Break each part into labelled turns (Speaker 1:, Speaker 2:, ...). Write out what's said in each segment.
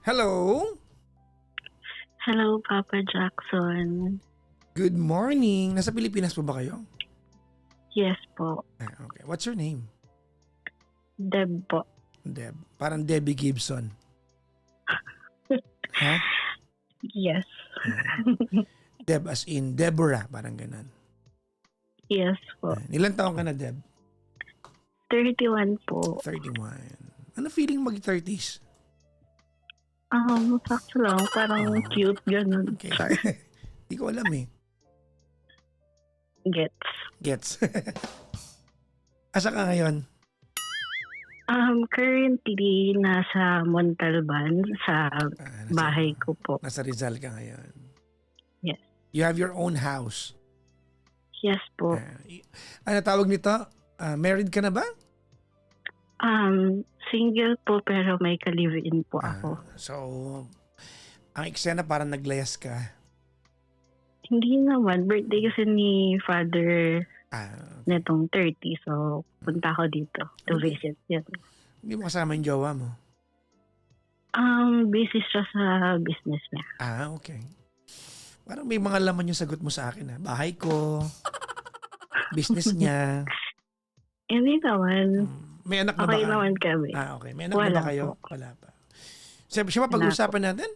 Speaker 1: Hello?
Speaker 2: Hello, Papa Jackson.
Speaker 1: Good morning. Nasa Pilipinas po ba kayo?
Speaker 2: Yes po.
Speaker 1: Okay. What's your name?
Speaker 2: Deb po.
Speaker 1: Deb. Parang Debbie Gibson. Ha?
Speaker 2: Yes.
Speaker 1: Deb as in Deborah. Parang ganun.
Speaker 2: Yes po.
Speaker 1: Ilan taong ka na, Deb?
Speaker 2: 31 po.
Speaker 1: 31. Ano feeling mag-30s?
Speaker 2: Sakto lang. Parang cute, ganun.
Speaker 1: Okay.
Speaker 2: Char.
Speaker 1: Di ko alam eh.
Speaker 2: Gets.
Speaker 1: Asa ka ngayon?
Speaker 2: Currently, nasa Montalban, sa bahay ko po.
Speaker 1: Nasa Rizal ka ngayon.
Speaker 2: Yes.
Speaker 1: You have your own house.
Speaker 2: Yes po.
Speaker 1: Ano tawag nito? Married ka na ba?
Speaker 2: Single po, pero may ka-live-in po ako.
Speaker 1: So, ang eksena parang naglayas ka.
Speaker 2: Hindi naman. Birthday kasi ni father
Speaker 1: Okay.
Speaker 2: netong 30. So, punta ako dito to visit. Yan.
Speaker 1: Hindi mo kasama yung jowa mo?
Speaker 2: Busy siya sa business niya.
Speaker 1: Okay. Parang may mga laman yung sagot mo sa akin. Bahay ko, business niya.
Speaker 2: Hindi naman.
Speaker 1: May anak na ba?
Speaker 2: Okay naman kami.
Speaker 1: Okay. May anak na ba kayo?
Speaker 2: Po.
Speaker 1: Wala pa. Siya ba pag-uusapan natin?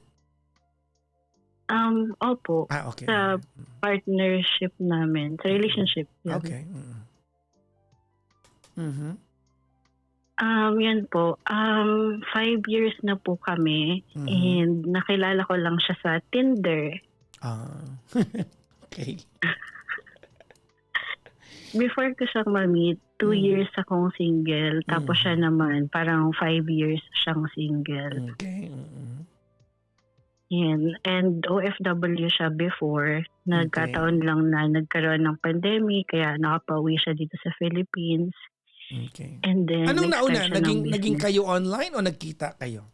Speaker 2: Opo.
Speaker 1: Okay.
Speaker 2: Sa partnership namin. Sa relationship. Yan.
Speaker 1: Okay.
Speaker 2: Yan po. 5 years na po kami. And nakilala ko lang siya sa Tinder.
Speaker 1: Okay.
Speaker 2: Before ko siyang ma-meet, 2 years akong single. Tapos siya naman, parang 5 years siyang single.
Speaker 1: Okay.
Speaker 2: Yan. And OFW siya before. Nagkataon lang na nagkaroon ng pandemic, kaya nakapauwi siya dito sa Philippines.
Speaker 1: Okay.
Speaker 2: And then,
Speaker 1: Anong nauna?
Speaker 2: nag-start siya ng
Speaker 1: Naging
Speaker 2: business.
Speaker 1: kayo online o nagkita kayo?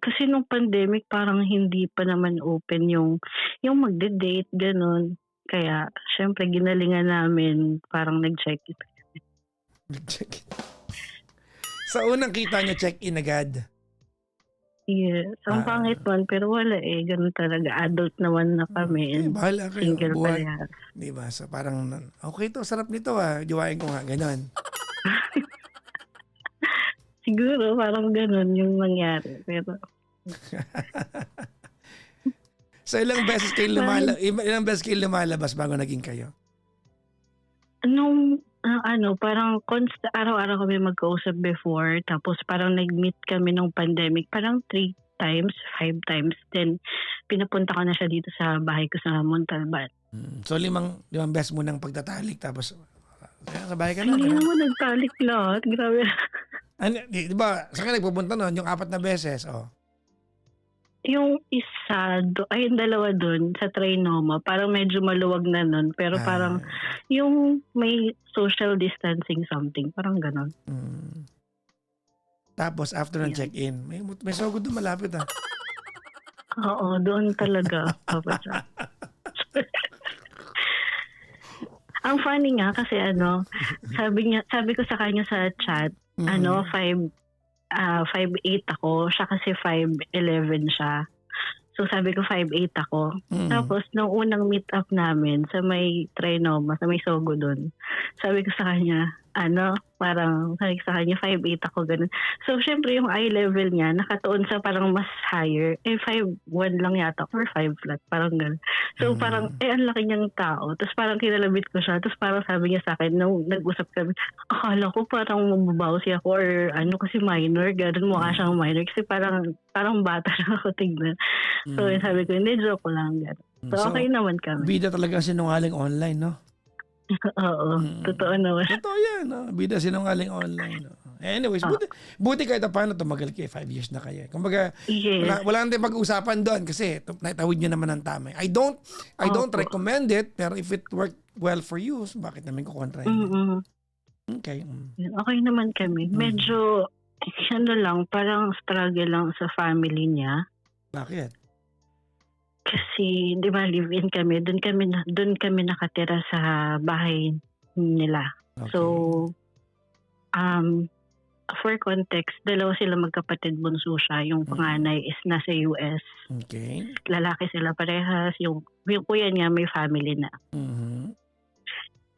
Speaker 2: Kasi nung pandemic, parang hindi pa naman open yung magde-date, ganun. Kaya, syempre, ginalingan namin, parang nag-check-in.
Speaker 1: Nag-check-in. Sa unang kita niyo, check-in agad.
Speaker 2: Yes. Ang pangit man, pero wala eh. Ganun talaga. Adult naman na kami. And
Speaker 1: Bahala kayo.
Speaker 2: single
Speaker 1: Buhay.
Speaker 2: parehas.
Speaker 1: Diba? So parang, okay to, sarap nito Jowain ko nga, ganon.
Speaker 2: Siguro, parang ganun yung nangyari. Pero,
Speaker 1: So ilang beses kayo lumalabas bago naging kayo?
Speaker 2: nung, parang araw-araw kami magkausap before. Tapos parang nag-meet kami nung pandemic. Parang 3 times, 5 times. Then, pinapunta ko na siya dito sa bahay ko sa Montalban.
Speaker 1: So limang beses mo nang pagtatalik tapos sa bahay ka na.
Speaker 2: Hindi naman nagtalik lahat. Grabe.
Speaker 1: Diba, saan ka nagpupunta nun? Yung 4 na beses,
Speaker 2: Yung isa, yung dalawa dun sa Trinoma, parang medyo maluwag na nun. Pero parang yung may social distancing something, parang ganon.
Speaker 1: Tapos after ng check-in, may sogod doon malapit
Speaker 2: Oo, doon talaga. Ang funny nga kasi sabi ko sa kanya sa chat, 5'8" ako, siya kasi 5'11" siya. So sabi ko 5'8" ako. Tapos nung unang meet up namin sa may Trinoma, sa may Sogo doon, sabi ko sa kanya, parang sabi ko sa kanya 5'8" ako, ganun. So syempre yung eye level niya nakatuon sa parang mas higher. 5'1" lang yata or 5 flat, parang ganun. So parang ang laki niyang tao. Tapos parang kinalabit ko siya. Tapos parang sabi niya sa akin nung nag-usap kami, akala ko parang mababaw siya ako or kasi minor, ganun, mukha siyang minor kasi parang bata na ako tignan. So sabi ko, hindi, joke lang, ganun. So okay naman kami.
Speaker 1: Bida talaga sinungaling online, no?
Speaker 2: Oo, totoo naman.
Speaker 1: Totoo yan, no? Bida sinungaling online, no? Anyways, buti kahit paano tumagal kayo, 5 years na kayo. Kumbaga,
Speaker 2: Yes.
Speaker 1: wala nang pag-uusapan doon kasi natawid nyo naman ng tama. I don't recommend it, pero if it worked well for you, so bakit namin kukontra yun? Okay.
Speaker 2: Okay naman kami. Medyo, lang, parang struggle lang sa family niya.
Speaker 1: Bakit?
Speaker 2: Kasi, di ba, live-in kami. Doon kami nakatira sa bahay nila.
Speaker 1: Okay.
Speaker 2: So, for context, dalawa sila magkapatid, bunso siya. Yung panganay is nasa US.
Speaker 1: Okay.
Speaker 2: Lalaki sila parehas. Yung kuya niya may family na.
Speaker 1: Mhm.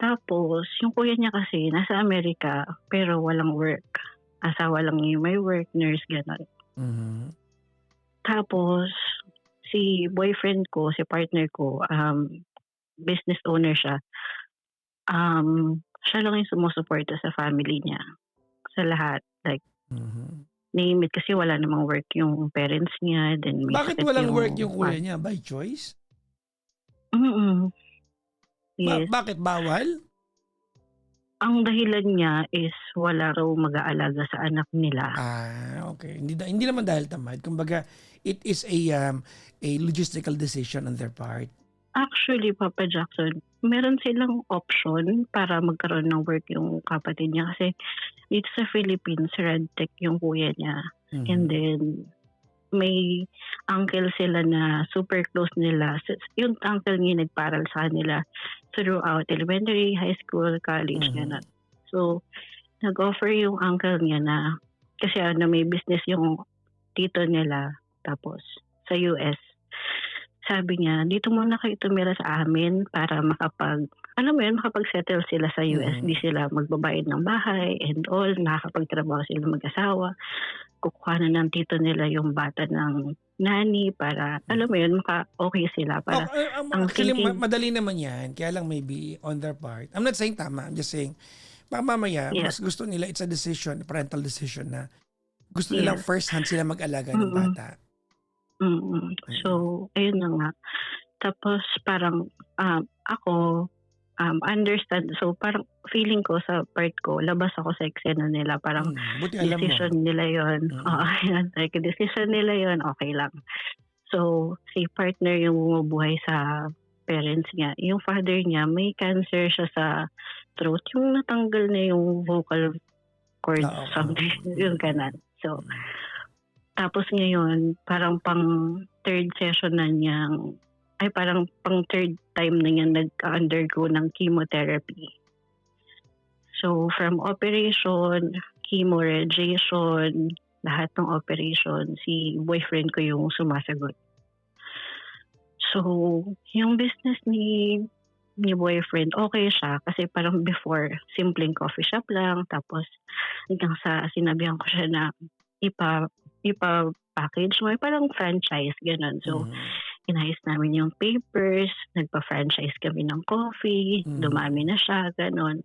Speaker 2: Tapos, yung kuya niya kasi nasa Amerika pero walang work. Asawa lang niya may work, nurse, gano'n.
Speaker 1: Mhm.
Speaker 2: Tapos, si boyfriend ko, si partner ko, business owner siya. Siya lang yung sumusuporta sa family niya. Sa lahat. Like,
Speaker 1: Mhm.
Speaker 2: name it, kasi wala namang work yung parents niya. Then may
Speaker 1: Bakit
Speaker 2: sakit
Speaker 1: walang
Speaker 2: yung
Speaker 1: work yung kuya niya? By choice?
Speaker 2: Mm. Yes.
Speaker 1: Bakit bawal?
Speaker 2: Ang dahilan niya is wala raw mag-aalaga sa anak nila.
Speaker 1: Okay. Hindi naman dahil tamad. Kumbaga, it is a logistical decision on their part.
Speaker 2: Actually, Papa Jackson, meron silang option para magkaroon ng work yung kapatid niya kasi dito sa Philippines, RedTech yung kuya niya. And then, may uncle sila na super close nila. Yung uncle niya nagparal sa kanila throughout elementary, high school, college, gano'n. So, nag-offer yung uncle niya na, kasi may business yung tito nila, tapos sa US. Sabi niya, dito muna kayo tumira sa amin para makapag-settle sila sa US. Di sila magbabayad ng bahay and all, nakakapagtrabaho sila mag-asawa. Kukuha na ng tito nila yung bata ng nanny para, maka-okay sila. Para,
Speaker 1: Actually, madali naman yan. Kaya lang maybe on their part. I'm not saying tama. I'm just saying, baka mamaya, mas gusto nila, it's a decision, parental decision na gusto nilang first hand sila mag-alaga ng bata.
Speaker 2: So, ayun na nga. Tapos parang ako, understand. So parang feeling ko sa part ko, labas ako sa eksena nila. Parang
Speaker 1: Buti alam mo.
Speaker 2: decision nila yun. Like decision nila yun, okay lang. So, si partner yung bumubuhay sa parents niya. Yung father niya, may cancer siya sa throat. Yung natanggal na yung vocal cord, something. Yung ganan. So, tapos ngayon, parang pang third session na niyang, parang pang third time na niya nag-undergo ng chemotherapy. So, from operation, chemo, radiation, lahat ng operation, si boyfriend ko yung sumasagot. So, yung business ni boyfriend, okay siya. Kasi parang before, simpleng coffee shop lang. Tapos, hanggang sa sinabihan ko siya na ipa-package mo, parang franchise, gano'n. So, inayos namin yung papers, nagpa-franchise kami ng coffee, dumami na siya, gano'n.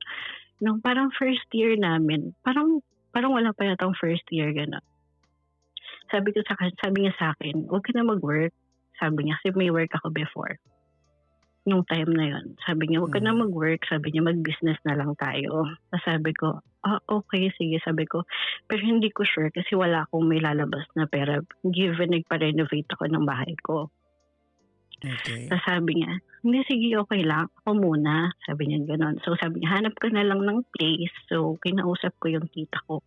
Speaker 2: Nung parang first year namin, parang wala pa yatang first year, gano'n. Sabi niya sa akin, huwag ka na mag-work. Sabi niya, kasi may work ako before. Nung time na yun. Sabi niya, huwag ka na mag-work. Sabi niya, mag-business na lang tayo. Sabi ko, okay, sige. Sabi ko, pero hindi ko sure kasi wala akong may lalabas na pera given nagpa-renovate ako ng bahay ko.
Speaker 1: Okay.
Speaker 2: Sabi niya, hindi, sige, okay lang. Ako muna. Sabi niya gano'n. So sabi niya, hanap ka na lang ng place. So kinausap ko yung tita ko.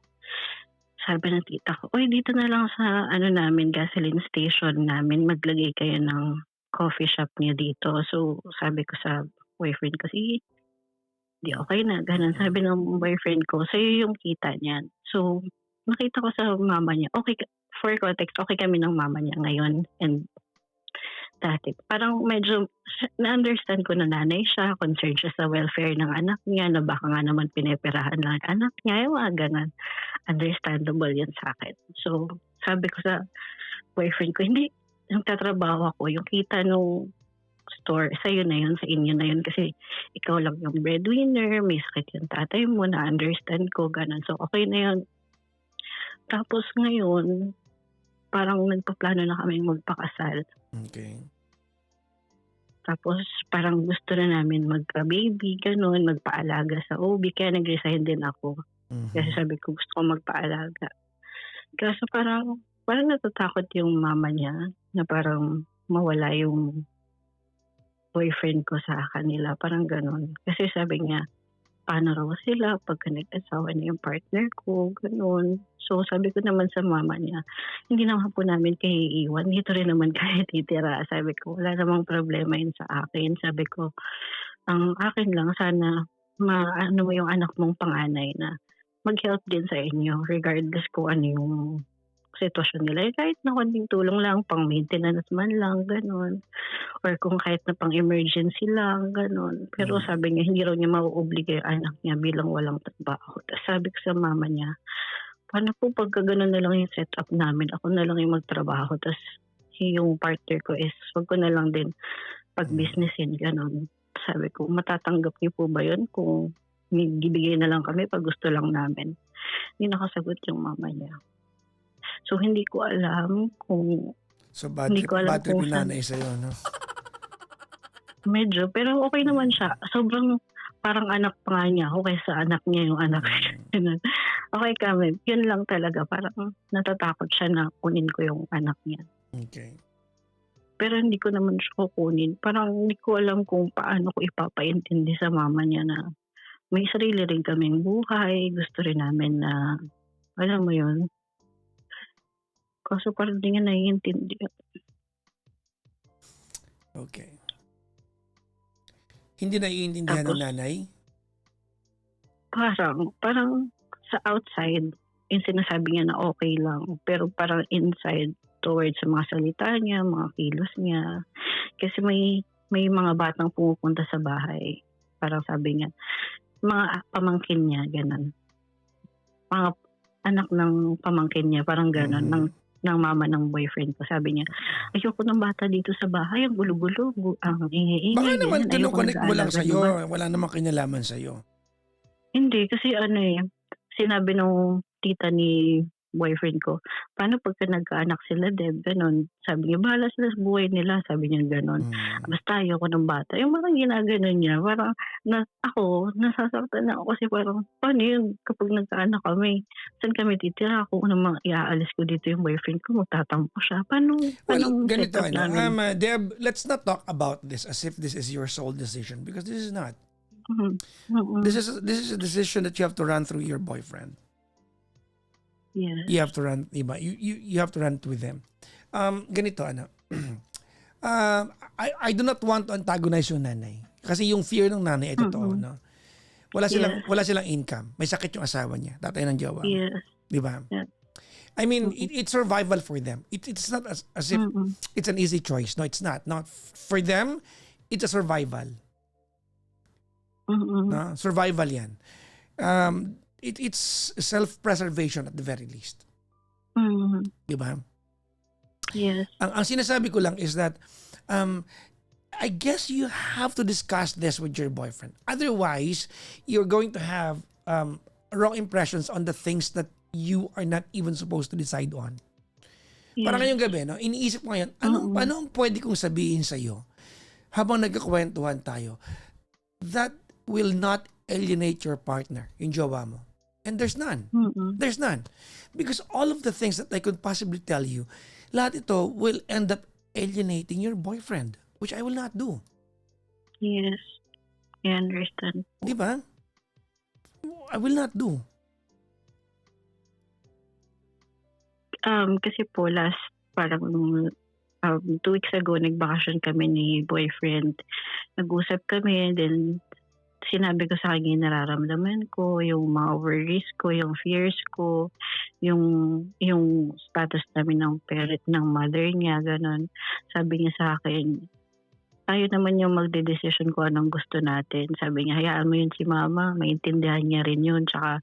Speaker 2: Sabi ng tita ko, dito na lang sa namin, gasoline station namin, maglagay kayo ng coffee shop niya dito. So, sabi ko sa boyfriend ko, sige, di okay na. Ganun. Sabi ng boyfriend ko, sa'yo yung kita niyan. So, nakita ko sa mama niya. Okay, for context, okay kami ng mama niya ngayon. And dati, parang medyo na-understand ko na nanay siya, concerned siya sa welfare ng anak niya, na baka nga naman pineperahan lang ang anak niya. Yung mga ganun. Understandable yun sa akin. So, sabi ko sa boyfriend ko, hindi, nagtatrabaho ako, yung kita nung store, sa'yo na yun, sa inyo na yun, kasi ikaw lang yung breadwinner, may sakit yung tatay mo, na-understand ko, ganun. So, okay na yun. Tapos ngayon, parang nagpaplano na kami magpakasal.
Speaker 1: Okay.
Speaker 2: Tapos parang gusto na namin magka-baby, ganun, magpaalaga sa OB, kaya nag-resign din ako. Kasi sabi ko, gusto ko magpaalaga. Kaso parang natatakot yung mama niya na parang mawala yung boyfriend ko sa kanila. Parang ganun. Kasi sabi niya, paano raw sila pagka nag-asawa na yung partner ko, ganun. So sabi ko naman sa mama niya, hindi naman po namin kayo iiwan. Dito rin naman kayo titira. Sabi ko, wala namang problema yun sa akin. Sabi ko, ang akin lang, sana maano mo yung anak mong panganay na mag-help din sa inyo regardless kung ano yung sitwasyon nila. Kahit na konting tulong lang, pang maintenance man lang, gano'n. Or kung kahit na pang emergency lang, gano'n. Pero
Speaker 1: Mm.
Speaker 2: sabi niya, hindi raw niya mauobliga yung anak niya bilang walang trabaho. Tapos sabi ko sa mama niya, paano po pagka gano'n na lang yung setup namin, ako na lang yung magtrabaho, tapos yung partner ko is wag ko na lang din pag-businessin, gano'n. Sabi ko, matatanggap niyo po ba yun kung bibigay na lang kami pag gusto lang namin? Hindi nakasagot yung mama niya. So, hindi ko alam kung
Speaker 1: So
Speaker 2: hindi ko alam
Speaker 1: bad trip
Speaker 2: kung
Speaker 1: yung
Speaker 2: saan
Speaker 1: nanay sa'yo, no?
Speaker 2: medyo. Pero okay naman siya. Sobrang parang anak pa nga niya ako kaysa anak niya yung anak. Ganun. Okay kami. Yun lang talaga. Parang natatakot siya na kunin ko yung anak niya.
Speaker 1: Okay.
Speaker 2: Pero hindi ko naman siya kukunin. Parang hindi ko alam kung paano ko ipapaintindi sa mama niya na may sarili rin kaming buhay. Gusto rin namin na, alam mo yun. Kaso parang hindi niya naiintindi.
Speaker 1: Okay. Hindi naiintindihan ng
Speaker 2: Tapos,
Speaker 1: nanay?
Speaker 2: parang sa outside, yung sinasabi niya na okay lang. Pero parang inside, towards sa mga salita niya, mga kilos niya. Kasi may mga batang pumupunta sa bahay. Parang sabi niya, mga pamangkin niya, ganun. Mga anak ng pamangkin niya, parang ganun, ng mama ng boyfriend ko. Sabi niya, ayoko ng bata dito sa bahay, ang gulo-gulo, ang ingay-ingay.
Speaker 1: Baka naman
Speaker 2: ganyan. Ayoko
Speaker 1: kinukonek mo lang
Speaker 2: nag-aalaga ng
Speaker 1: sa'yo.
Speaker 2: bata."
Speaker 1: Wala namang kinalaman sa'yo.
Speaker 2: Hindi, kasi sinabi nung tita ni boyfriend ko, paano pagka nagkaanak sila, Deb, ganun. Sabi niya, bahala sila sa buhay nila, sabi niya ganun. Basta ayoko ng bata. Yung parang ginaganon niya, parang nasasaktan na ako kasi parang, paano yun kapag nagkaanak kami? Saan kami titira? Kung namang iaalis ko dito yung boyfriend ko, magtatampo siya.
Speaker 1: Well, ganito,
Speaker 2: setup namin?
Speaker 1: Deb, let's not talk about this as if this is your sole decision because this is not.
Speaker 2: Mhm. Mhm.
Speaker 1: This is a decision that you have to run through your boyfriend.
Speaker 2: Yes.
Speaker 1: You have to run, iba. You have to run with them. Ganito, I do not want to antagonize yung nanay. Kasi yung fear ng nanay ay totoo, no? Wala silang income. May sakit yung asawa niya, tatay ng jowa.
Speaker 2: Yes.
Speaker 1: Di ba?
Speaker 2: Yeah.
Speaker 1: I mean, it's survival for them. It's not as if it's an easy choice. No, it's not. No, for them, it's a survival. No? Survival yan. It's self-preservation at the very least. Di ba?
Speaker 2: Yes.
Speaker 1: Ang sinasabi ko lang is that I guess you have to discuss this with your boyfriend. Otherwise, you're going to have wrong impressions on the things that you are not even supposed to decide on.
Speaker 2: Yes.
Speaker 1: Parang ngayong gabi, no? Iniisip ko ngayon, ano ang pwede kong sabihin sa'yo habang nagkakwentuhan tayo that will not alienate your partner, yung jowa mo? And there's none. There's none. Because all of the things that I could possibly tell you, lahat ito will end up alienating your boyfriend, which I will not do.
Speaker 2: Yes. I understand.
Speaker 1: Di ba? I will not do.
Speaker 2: Kasi po parang 2 weeks ago, nagbakasyon kami ni boyfriend. Nag-usap kami, then sinabi ko sa kanya yung nararamdaman ko, yung mga worries ko, yung fears ko, yung status namin ng parent, ng mother niya, ganun. Sabi niya sa akin, tayo naman yung magde-decision kung anong gusto natin. Sabi niya, hayaan mo yun si mama, maintindihan niya rin yun. Tsaka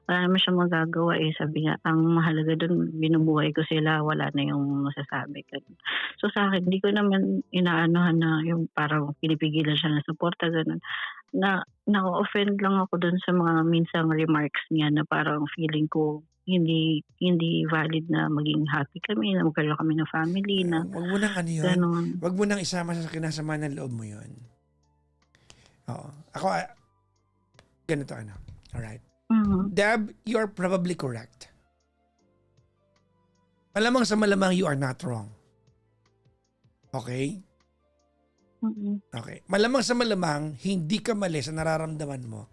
Speaker 2: wala naman siya magagawa eh. Sabi niya, ang mahalaga dun, binubuhay ko sila, wala na yung masasabi. Ganun. So sa akin, hindi ko naman inaanohan na yung parang pinipigilan siya ng suporta, ganun. Na-offend lang ako dun sa mga minsang remarks niya na parang feeling ko hindi valid na maging happy kami, na magkaroon kami ng family na
Speaker 1: Wag mo nang yun.
Speaker 2: ganun.
Speaker 1: Wag mo nang isama sa kinasama ng loob mo yun. Oo. Ako, ganito Alright. Deb, you're probably correct. Malamang sa malamang you are not wrong. Okay? Okay. Malamang sa malamang, hindi ka mali sa nararamdaman mo.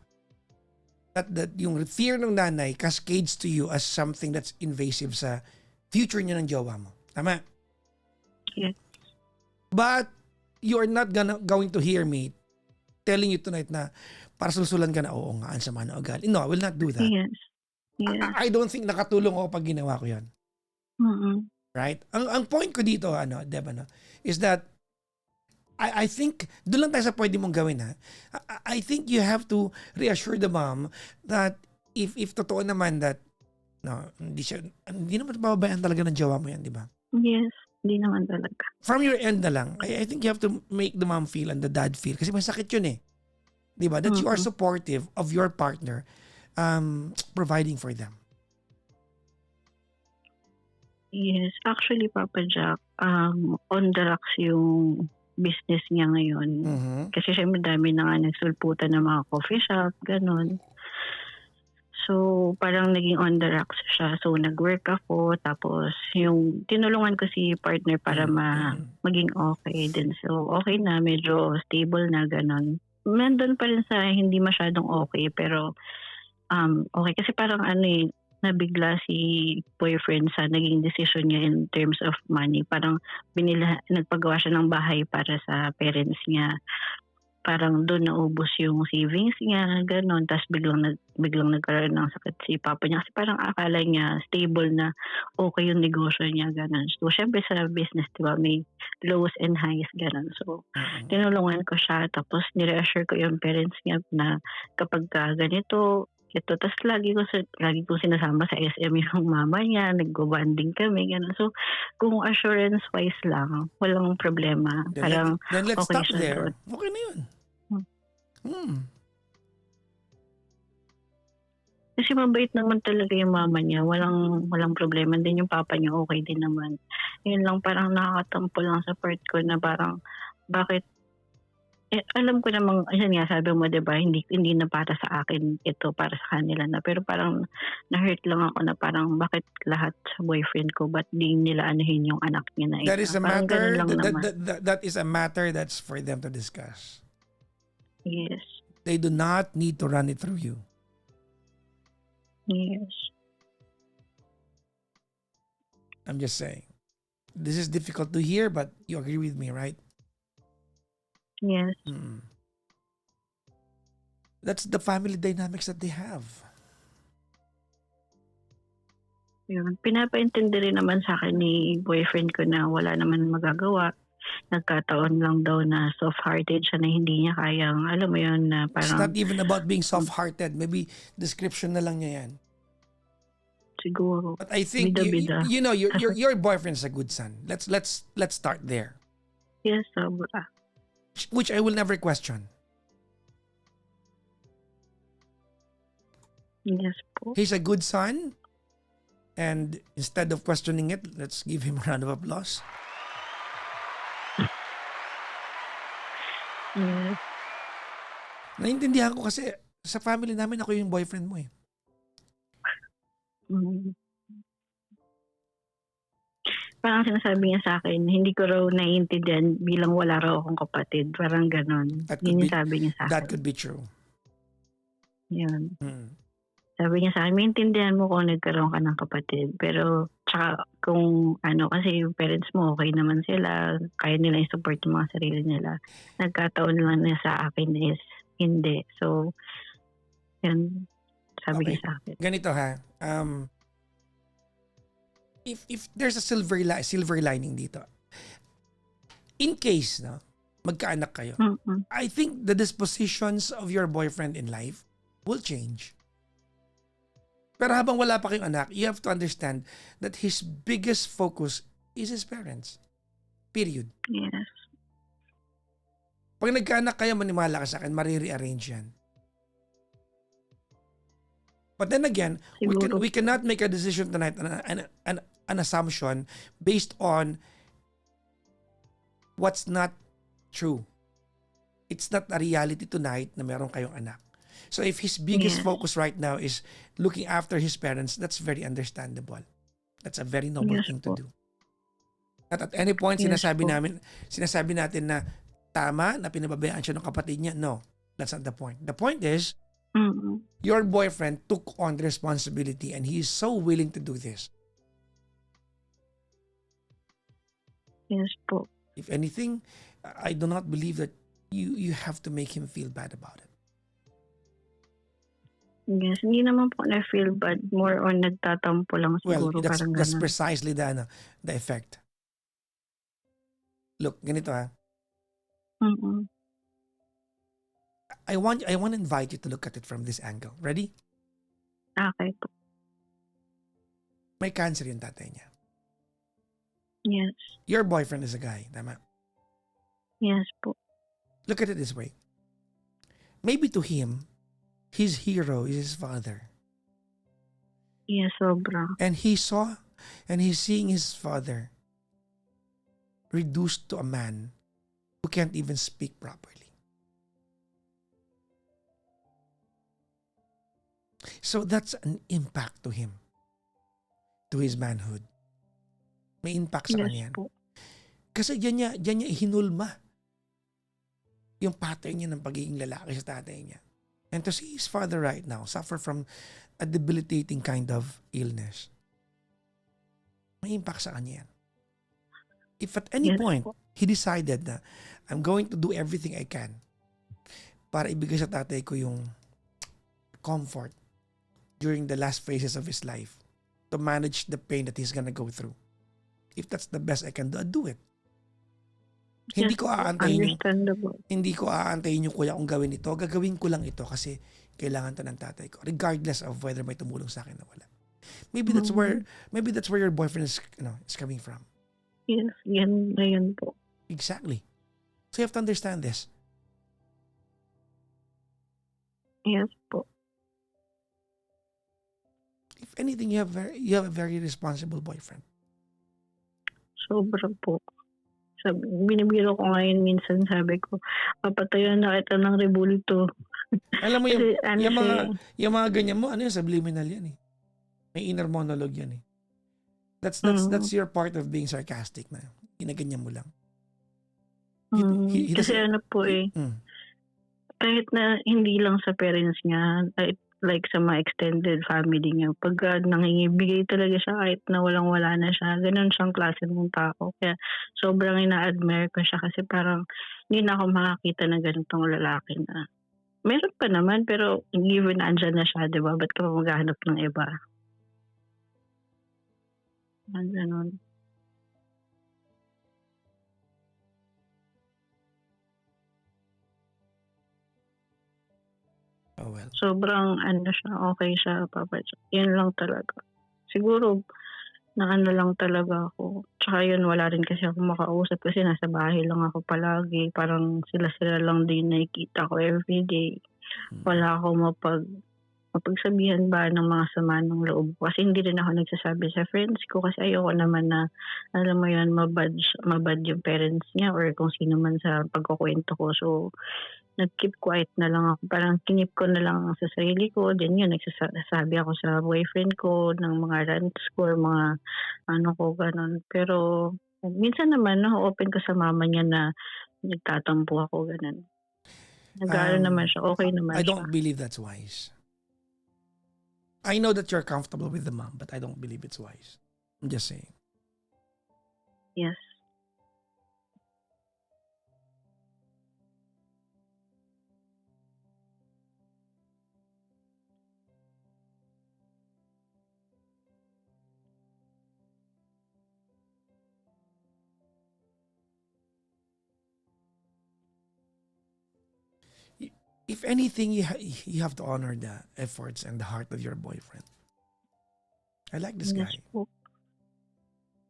Speaker 1: That yung fear ng nanay cascades to you as something that's invasive sa future niya ng jowa mo. Tama?
Speaker 2: Yes.
Speaker 1: But you are not going to hear me telling you tonight na para sulsulan ka na, oo nga, ang sama na ugali. No, I will not do that.
Speaker 2: Yes. Yes.
Speaker 1: I don't think nakatulong ako pag ginawa ko yun.
Speaker 2: Mm.
Speaker 1: Right? Ang point ko dito, Deb, is that I think, doon lang tayo sa pwede mong gawin, ha? I think you have to reassure the mom that if totoo naman that, no, hindi naman pababayaan talaga ng jowa mo yan, di ba?
Speaker 2: Yes, hindi naman talaga.
Speaker 1: From your end na lang, I think you have to make the mom feel and the dad feel. Kasi masakit yun eh. Di ba? That you are supportive of your partner providing for them.
Speaker 2: Yes, actually Papa Jack, on the rocks yung business niya ngayon. Kasi syempre dami na nga nagsulputan ng mga coffee shop, ganun. So, parang naging on the rocks siya. So, nag-work ako. Tapos, yung tinulungan ko si partner para maging okay din. So, okay na. Medyo stable na, ganun. Nandun pa rin sa hindi masyadong okay. Pero, okay. Kasi parang nabigla si boyfriend sa naging decision niya in terms of money. Parang nagpagawa siya ng bahay para sa parents niya. Parang doon naubos yung savings niya, gano'n. Tapos biglang nagkaroon ng sakit si papa niya. Kasi parang akala niya stable na okay yung negosyo niya, gano'n. So, syempre sa business, diba, may lows and highs, gano'n. So, tinulungan ko siya. Tapos, nireassure ko yung parents niya na kapag ganito, ito. Tapos, lagi ko sinasama sa SM yung mama niya. Nag-bonding kami, gano'n. So, kung assurance-wise lang, walang problema. Parang
Speaker 1: Then let's
Speaker 2: okay
Speaker 1: stop
Speaker 2: siya
Speaker 1: there.
Speaker 2: doon.
Speaker 1: Okay na yun.
Speaker 2: Kasi mabait naman talaga yung mama niya. Walang problema din yung papa niya. Okay din naman. Yun lang, parang nakakatampo lang sa part ko na parang bakit alam ko namang, ayan nga, sabi mo, diba, hindi na para sa akin ito, para sa kanila na. Pero parang na-hurt lang ako na parang bakit lahat sa boyfriend ko, ba't di nila anuhin yung anak niya na
Speaker 1: That
Speaker 2: isa.
Speaker 1: is a
Speaker 2: Parang ganun
Speaker 1: matter,
Speaker 2: lang naman.
Speaker 1: that is a matter that's for them to discuss.
Speaker 2: Yes.
Speaker 1: They do not need to run it through you.
Speaker 2: Yes.
Speaker 1: I'm just saying. This is difficult to hear, but you agree with me, right?
Speaker 2: Yes.
Speaker 1: That's the family dynamics that they have.
Speaker 2: Yun. Pinapaintindi rin naman sa akin ni boyfriend ko na wala naman magagawa. Nagkataon lang daw na soft-hearted siya na hindi niya kayang, alam mo yun, na
Speaker 1: It's
Speaker 2: parang
Speaker 1: not even about being soft-hearted. Maybe description na lang niya yan.
Speaker 2: siguro.
Speaker 1: But I think
Speaker 2: Bida-bida.
Speaker 1: you know your boyfriend's a good son. Let's start there.
Speaker 2: Yes, sobra.
Speaker 1: Which I will never question.
Speaker 2: Yes po.
Speaker 1: He's a good son. And instead of questioning it, let's give him a round of applause.
Speaker 2: Yes.
Speaker 1: Naintindihan ko kasi sa family namin ako yung boyfriend mo eh.
Speaker 2: Parang sinasabi niya sa akin, hindi ko raw naiintindihan bilang wala raw akong kapatid. Parang ganon. Yun yung sabi niya sa akin.
Speaker 1: That could be true.
Speaker 2: Yun. Sabi niya sa akin, maintindihan mo kung nagkaroon ka ng kapatid. Pero, tsaka kung kasi yung parents mo, okay naman sila. Kaya nila yung support yung mga sarili nila. Nagkataon lang na sa akin is hindi. So, yun. Sabi niya sa akin.
Speaker 1: Ganito ha. If there's a silver lining dito. In case, magkaanak kayo. I think the dispositions of your boyfriend in life will change. Pero habang wala pa kayong anak, you have to understand that his biggest focus is his parents. Period.
Speaker 2: Yes.
Speaker 1: Pag nagkaanak kayo, maniwala ka sa akin, marirearrange yan. But then again, we cannot make a decision tonight, an assumption based on what's not true. It's not a reality tonight na meron kayong anak. So if his biggest focus right now is looking after his parents, that's very understandable. That's a very noble thing to do. At any point, sinasabi natin na tama na pinababayaan siya ng kapatid niya. No, that's not the point. The point is, your boyfriend took on the responsibility and he is so willing to do this.
Speaker 2: Yes po.
Speaker 1: If anything, I do not believe that you have to make him feel bad about it.
Speaker 2: Yes, hindi naman po na-feel bad, more on nagtatampo lang
Speaker 1: Well,
Speaker 2: siguro, parang
Speaker 1: that's
Speaker 2: gano'n.
Speaker 1: precisely the effect. Look, ganito ha.
Speaker 2: Mm.
Speaker 1: I want to invite you to look at it from this angle. Ready?
Speaker 2: Okey po.
Speaker 1: May cancer yung tatay niya.
Speaker 2: Yes.
Speaker 1: Your boyfriend is a guy, tama?
Speaker 2: Yes po.
Speaker 1: Look at it this way. Maybe to him, his hero is his father.
Speaker 2: Yes, sobra.
Speaker 1: And he's seeing his father reduced to a man who can't even speak properly. So that's an impact to him, to his manhood. May impact sa
Speaker 2: Yes
Speaker 1: kanya yan.
Speaker 2: po.
Speaker 1: Kasi diyan niya hinulma yung pattern niya ng pagiging lalaki sa tatay niya. And to see his father right now suffer from a debilitating kind of illness, may impact sa kanya yan. If at any
Speaker 2: Yes
Speaker 1: point,
Speaker 2: po.
Speaker 1: he decided na, I'm going to do everything I can para ibigay sa tatay ko yung comfort during the last phases of his life to manage the pain that he's gonna go through. If that's the best I can do, I'll do it. Hindi
Speaker 2: Yes
Speaker 1: ko
Speaker 2: po, understandable.
Speaker 1: aantayin yung kuya kong gawin ito. Gagawin ko lang ito kasi kailangan to ng tatay ko. Regardless of whether may tumulong sa akin o wala. Maybe that's where your boyfriend is coming from.
Speaker 2: Yes, yan na yun po.
Speaker 1: Exactly. So you have to understand this.
Speaker 2: Yes po.
Speaker 1: If anything, you have a very responsible boyfriend.
Speaker 2: Sobra po. Binibiro ko ngayon minsan, sabi ko, papatayan na kita ng rebulto.
Speaker 1: Alam mo
Speaker 2: Kasi ano
Speaker 1: yung mga ganyan mo, ano yan, subliminal yan eh. May inner monologue yan eh. That's your part of being sarcastic na. Ginaganyan mo lang. He
Speaker 2: Kasi
Speaker 1: doesn't-
Speaker 2: ano po eh,
Speaker 1: Mm.
Speaker 2: kahit na hindi lang sa parents niya, like sa mga extended family niya, pagka nangingibigay talaga siya kahit na walang-wala na siya, ganun siyang klase ng tao. Kaya sobrang ina-admire ko siya kasi parang hindi na ako makakita ng ganitong lalaki na. Meron pa naman, pero given na andyan na siya, di ba? Ba't ka pa maghahanap ng iba? Ganun.
Speaker 1: Oh well.
Speaker 2: Sobrang ano siya, okay siya, Papa Jack. Yun lang talaga. Siguro, na ano lang talaga ako. Tsaka yun, wala rin kasi ako makausap kasi nasa bahay lang ako palagi. Parang sila-sila lang din nakikita ko everyday. Wala ako mapagsabihan ba ng mga sama ng loob ko. Kasi hindi rin ako nagsasabi sa friends ko kasi ayoko naman na, alam mo yun, mabad yung parents niya or kung sino man sa pagkukwento ko. So, nag-keep quiet na lang ako. Parang kinip ko na lang sa sarili ko. Then yun, nagsasabi ako sa boyfriend ko ng mga rants ko or mga ano ko, ganun. Pero minsan naman, open ko sa mama niya na nagtatampo ako, ganun. Nag-aaral naman siya, okay naman
Speaker 1: I
Speaker 2: siya.
Speaker 1: don't believe that's wise. I know that you're comfortable with the mom, but I don't believe it's wise. I'm just saying.
Speaker 2: Yes.
Speaker 1: If anything, you have to honor the efforts and the heart of your boyfriend. I like this
Speaker 2: Yes
Speaker 1: guy.
Speaker 2: po.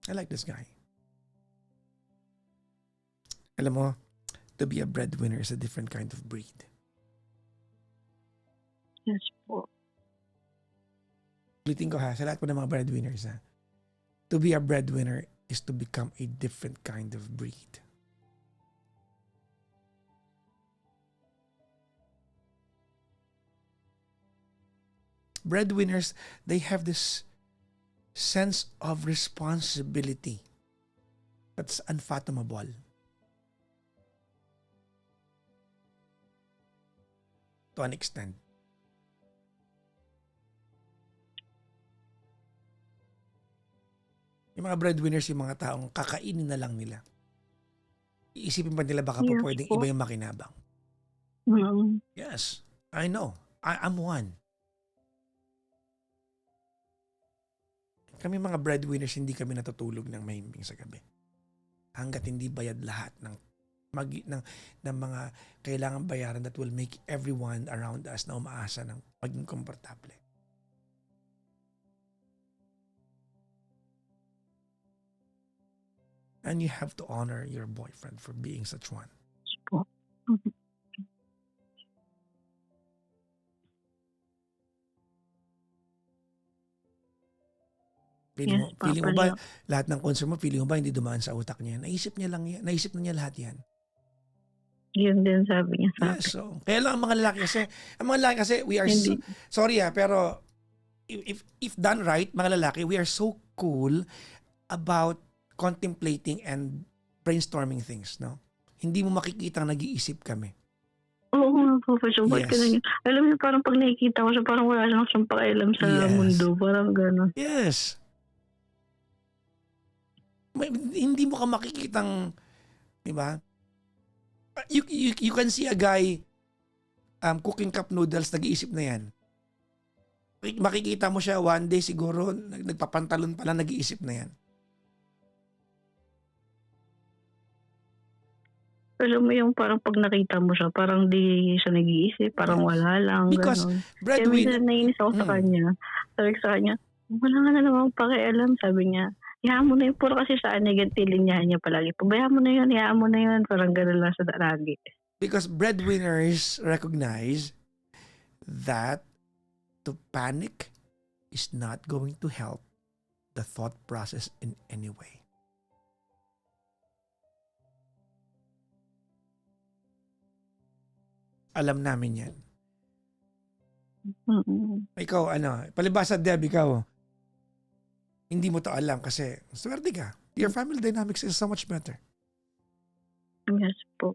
Speaker 1: I like this guy. Alam mo, to be a breadwinner is a different kind of breed.
Speaker 2: Yes po.
Speaker 1: Ulitin ko ha, sa lahat po ng mga breadwinners ha. To be a breadwinner is to become a different kind of breed. Breadwinners, they have this sense of responsibility that's unfathomable. To an extent. Yung mga breadwinners, yung mga taong kakainin na lang nila. Iisipin pa nila baka
Speaker 2: Yes
Speaker 1: po pwedeng
Speaker 2: po.
Speaker 1: iba yung makinabang.
Speaker 2: Mm.
Speaker 1: Yes, I know. I'm one. kami mga breadwinners, hindi kami natutulog ng mahimbing sa gabi. Hanggat hindi bayad lahat ng mga kailangan bayaran that will make everyone around us na umaasa ng maging komportable. And you have to honor your boyfriend for being such one.
Speaker 2: Po.
Speaker 1: Feeling
Speaker 2: Yes,
Speaker 1: mo
Speaker 2: Papa
Speaker 1: ba,
Speaker 2: Love.
Speaker 1: lahat ng concern mo, feeling mo ba hindi dumaan sa utak niya? Naisip niya lang yan. Naisip na niya lahat yan.
Speaker 2: Yun din sabi niya sa
Speaker 1: Yes,
Speaker 2: akin.
Speaker 1: so, kaya lang ang mga lalaki kasi, we are,
Speaker 2: Hindi.
Speaker 1: sorry pero, if done right, mga lalaki, we are so cool about contemplating and brainstorming things, no? Hindi mo makikita ang nag-iisip kami.
Speaker 2: Oo nga po, ba't ka
Speaker 1: Yes.
Speaker 2: na alam niyo, parang pag nakikita ko siya, parang wala lang siyang pakialam sa
Speaker 1: Yes.
Speaker 2: mundo. Parang gano'n.
Speaker 1: Yes. Hindi mo ka makikitang, di ba? You can see a guy cooking cup noodles, nag-iisip na yan. Makikita mo siya one day siguro, nagpapantalon pala, nag-iisip na yan.
Speaker 2: Alam mo yung parang pag nakita mo siya, parang di siya nag-iisip, parang
Speaker 1: Yes.
Speaker 2: wala lang,
Speaker 1: Because
Speaker 2: gano'n. Kaya
Speaker 1: breadwinner,
Speaker 2: minsan nainis ako sa kanya. Sabi ko sa kanya, wala ka na namang pakialam, sabi niya. Hayaan mo na yun, puro kasi sa ganigantilinyahan niya palagi. Pabayaan mo na yun, hayaan mo na yun, parang gano'n lang sa lagi.
Speaker 1: because breadwinners recognize that to panic is not going to help the thought process in any way. Alam namin yan. Ikaw, palibasa Deb, ikaw, hindi mo to alam kasi swerte ka. Your family dynamics is so much better.
Speaker 2: Yes po.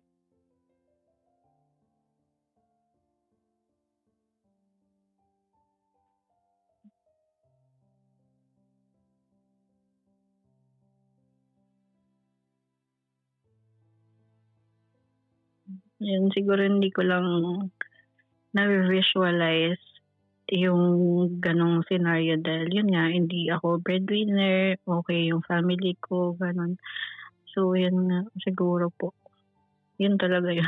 Speaker 2: Yun, siguro hindi ko lang na-visualize yung ganong scenario dahil yun nga, hindi ako breadwinner, okay yung family ko, ganon. So, yun nga, siguro po. Yun talaga yun.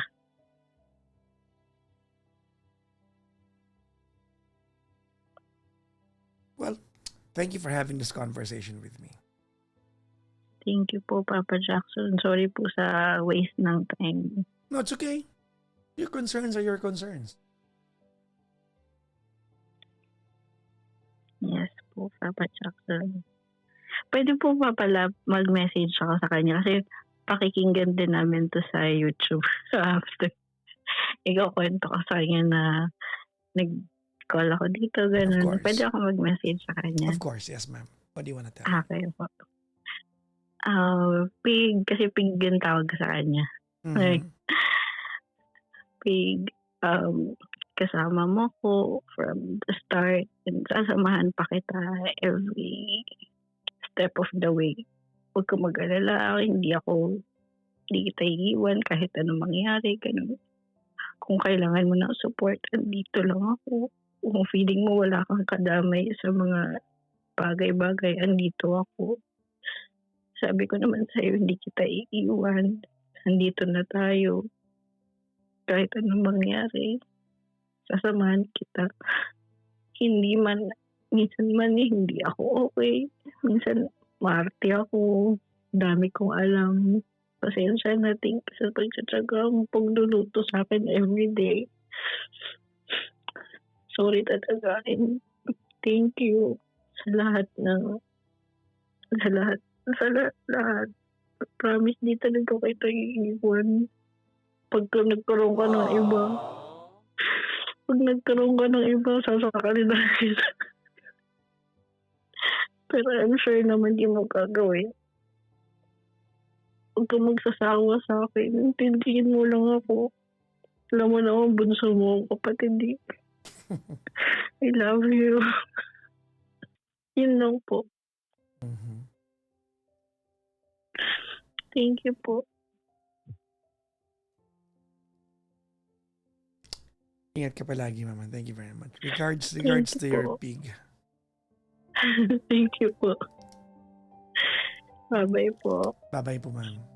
Speaker 1: Well, thank you for having this conversation with me.
Speaker 2: Thank you po, Papa Jackson. Sorry po sa waste ng time.
Speaker 1: No, it's okay. Your concerns are your concerns.
Speaker 2: Yes po, Papa Jackson. Pwede po pa pala mag-message ako sa kanya kasi pakikinggan din namin to sa YouTube. So after, ikaw kwento ko sa kanya na nag-call ako dito, gano'n.
Speaker 1: course.
Speaker 2: Pwede ako mag-message sa kanya.
Speaker 1: Of course, yes ma'am. What do you wanna tell?
Speaker 2: Okay po. Pig, kasi pig yung tawag sa kanya.
Speaker 1: Mhm.
Speaker 2: Pig, kasama mo ko from the start and sasamahan pa kita every step of the way. Huwag ka mag-alala, hindi kita iiwan kahit anong mangyari. Ganun. Kung kailangan mo ng support, andito lang ako. Kung feeling mo wala kang kadamay sa mga bagay-bagay, andito ako. Sabi ko naman sa'yo, hindi kita iiwan. Andito na tayo. Kahit anong mangyari, sasamahan kita. Minsan man hindi ako okay. Minsan maarte ako. Dami kong alam. Pasensya na, thank you sa pagtsatsaga mo pagluluto sa akin everyday. Sorry talaga. And thank you sa lahat. Promise di talaga kita iiwan. Pagka nagkaroon ka ng iba. Pag nagkaroon ka ng iba, sasakalin na kita. Pero I'm sure naman di mo gagawin. Huwag ka magsasawa sa akin. Intindihin mo lang ako. Alam mo naman, bunso mo ang kapatid. I love you. Yun lang po.
Speaker 1: Mhm.
Speaker 2: Thank you po.
Speaker 1: Ingat ka palagi, mama. Thank you very much. Regards
Speaker 2: you
Speaker 1: to your
Speaker 2: po.
Speaker 1: pig.
Speaker 2: Thank you po. Bye-bye po.
Speaker 1: Bye-bye po, ma'am.